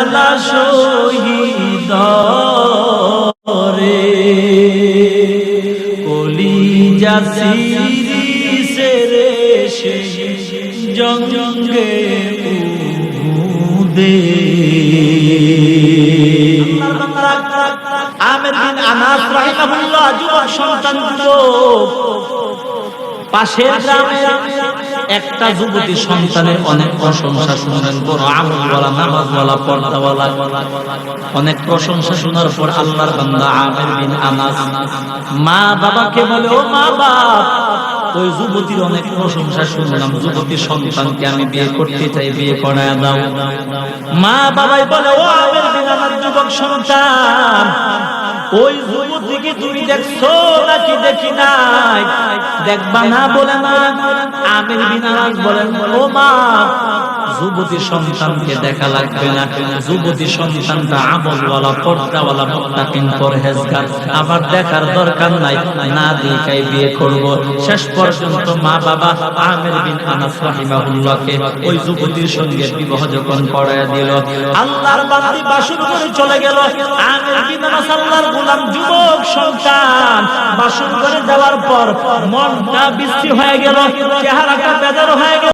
কারবালা শহীদ রে কলিজা সিরিছে রে জঙ্গে উদে। আমির বিন আনাস রাহিমাহুল্লাহ যুবক সন্তান পাশের গ্রামে একটা যুবতী সন্তানের অনেক প্রশংসা শুনলেন, বড় আমলওয়ালা, নামাজওয়ালা, পর্দাওয়ালা, অনেক প্রশংসা শোনার পর আল্লাহর বান্দা আমির বিন আনাস মা বাবাকে বলে, ও মা বাপ, ওই যুবতীর অনেক প্রশংসা শুনলাম, যুবতী সন্তানকে আমি বিয়ে করতে চাই, বিয়ে করায় দাও। মা বাবাই বলে, ও আমির বিন আনাস যুবক সন্তান, ওই যুবতীকে তুমি দেখছো নাকি দেখি নাই? দেখবা না বলে না। আমির বিন আনাস বলেন, ও মা, যুবতী সন্তানকে দেখা লাগবে না, যুবতী সন্তানটা আমলওয়ালা, পর্দাওয়ালা, মুত্তাকিন, পরহেজগার, আবার দেখার দরকার নাই, না দেখাই বিয়ে করব। শেষ পর্যন্ত মা বাবা আমির বিন আনাস রাহিমাহুল্লাহকে ওই যুবতীর সঙ্গে বিবাহ যখন করায় দিল, আল্লাহর বান্দি বাসর করে চলে গেল। আমির বিন আনাস আল্লাহর গোলাম যুবক সন্তান বাসর করে যাওয়ার পর মনটা বিশ্রী হয়ে গেল, চেহারাটা বেজার হয়ে গেল।